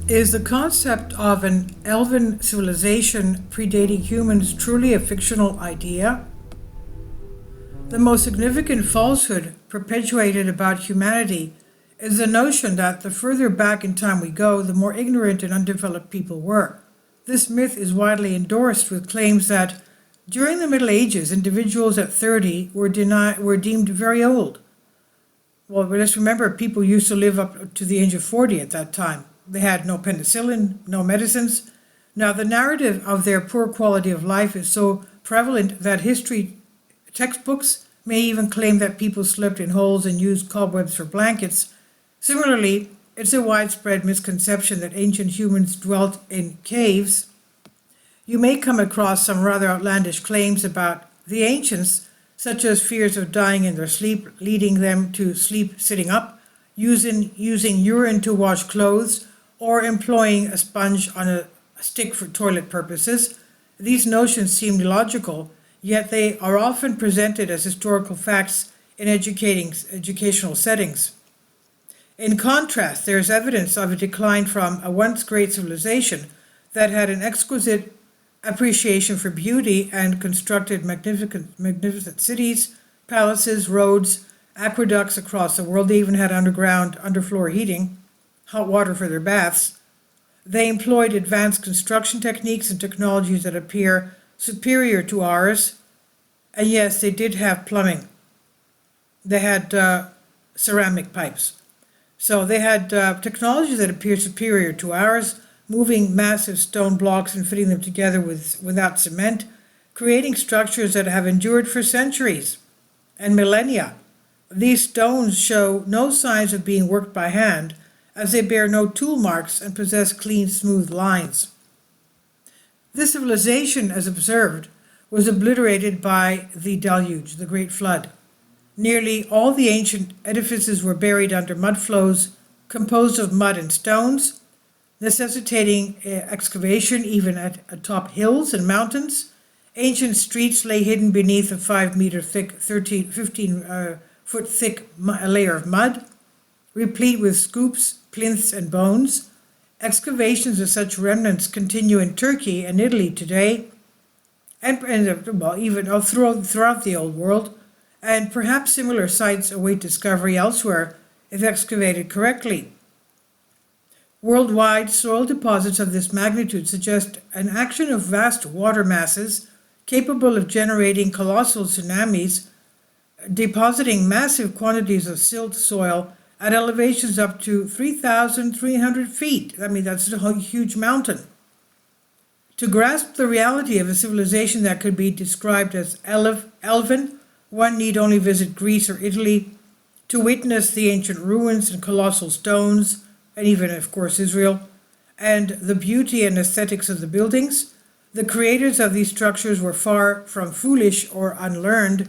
Is the concept of an elven civilization predating humans truly a fictional idea? The most significant falsehood perpetuated about humanity is the notion that the further back in time we go, the more ignorant and undeveloped people were. This myth is widely endorsed with claims that during the Middle Ages, individuals at 30 were deemed very old. Well, let's remember people used to live up to the age of 40 at that time. They had no penicillin, no medicines. Now, the narrative of their poor quality of life is so prevalent that history textbooks may even claim that people slept in holes and used cobwebs for blankets. Similarly, it's a widespread misconception that ancient humans dwelt in caves. You may come across some rather outlandish claims about the ancients, such as fears of dying in their sleep, leading them to sleep sitting up, using urine to wash clothes, or employing a sponge on a stick for toilet purposes. These notions seem illogical, yet they are often presented as historical facts in educational settings. In contrast, there is evidence of a decline from a once great civilization that had an exquisite appreciation for beauty and constructed magnificent cities, palaces, roads, aqueducts across the world. They even had underfloor heating, hot water for their baths. They employed advanced construction techniques and technologies that appear superior to ours. And yes, they did have plumbing. They had ceramic pipes. So they had technology that appeared superior to ours, moving massive stone blocks and fitting them together without cement, creating structures that have endured for centuries and millennia. These stones show no signs of being worked by hand, as they bear no tool marks and possess clean, smooth lines. This civilization, as observed, was obliterated by the deluge, the Great Flood. Nearly all the ancient edifices were buried under mudflows composed of mud and stones, necessitating excavation even atop hills and mountains. Ancient streets lay hidden beneath a 5-meter thick, 15-foot thick layer of mud, replete with scoops, plinths, and bones. Excavations of such remnants continue in Turkey and Italy today, and well, even throughout the Old World, and perhaps similar sites await discovery elsewhere if excavated correctly. Worldwide, soil deposits of this magnitude suggest an action of vast water masses capable of generating colossal tsunamis, depositing massive quantities of silt soil at elevations up to 3,300 feet. I mean, that's a huge mountain. To grasp the reality of a civilization that could be described as Elven, one need only visit Greece or Italy to witness the ancient ruins and colossal stones, and even, of course, Israel, and the beauty and aesthetics of the buildings. The creators of these structures were far from foolish or unlearned,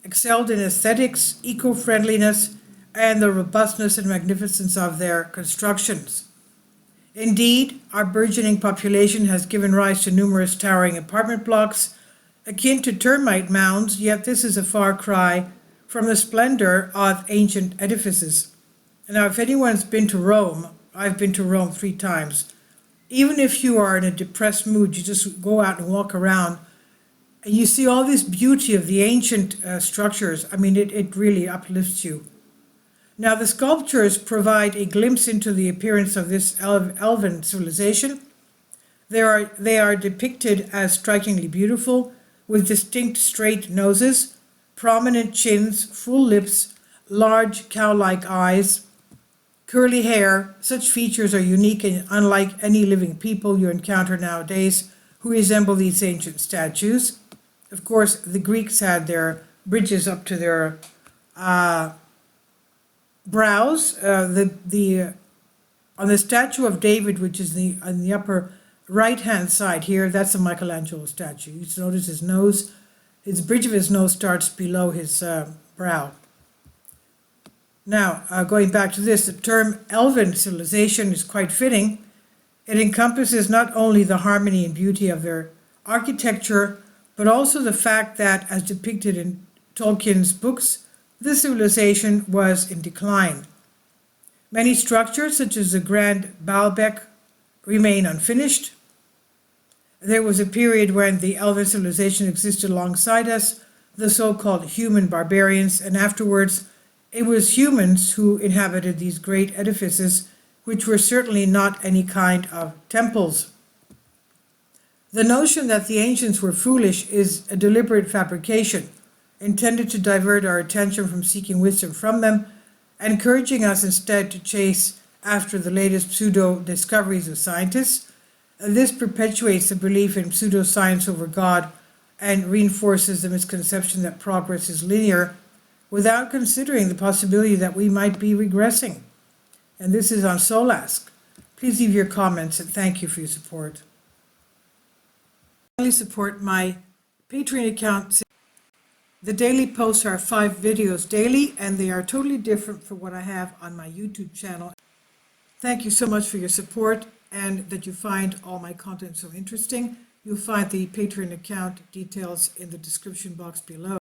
excelled in aesthetics, eco-friendliness, and the robustness and magnificence of their constructions. Indeed, our burgeoning population has given rise to numerous towering apartment blocks, akin to termite mounds, yet this is a far cry from the splendor of ancient edifices. Now, if anyone's been to Rome, I've been to Rome 3 times. Even if you are in a depressed mood, you just go out and walk around, and you see all this beauty of the ancient structures. I mean, it really uplifts you. Now, the sculptures provide a glimpse into the appearance of this elven civilization. They are depicted as strikingly beautiful, with distinct straight noses, prominent chins, full lips, large cow-like eyes, curly hair. Such features are unique and unlike any living people you encounter nowadays who resemble these ancient statues. Of course, the Greeks had their bridges up to their brows. On the statue of David, which is on the upper right-hand side here, that's a Michelangelo statue. You notice his nose, his bridge of his nose starts below his brow. Now, going back to this, the term Elven civilization is quite fitting. It encompasses not only the harmony and beauty of their architecture, but also the fact that, as depicted in Tolkien's books, this civilization was in decline. Many structures, such as the Grand Baalbek, remain unfinished. There was a period when the Elven civilization existed alongside us, the so-called human barbarians, and afterwards it was humans who inhabited these great edifices, which were certainly not any kind of temples. The notion that the ancients were foolish is a deliberate fabrication, intended to divert our attention from seeking wisdom from them, encouraging us instead to chase after the latest pseudo-discoveries of scientists. This perpetuates the belief in pseudoscience over God and reinforces the misconception that progress is linear, without considering the possibility that we might be regressing. And this is on Solask. Please leave your comments and thank you for your support. Finally, support my Patreon account. The daily posts are 5 videos daily, and they are totally different from what I have on my YouTube channel. Thank you so much for your support and that you find all my content so interesting. You'll find the Patreon account details in the description box below.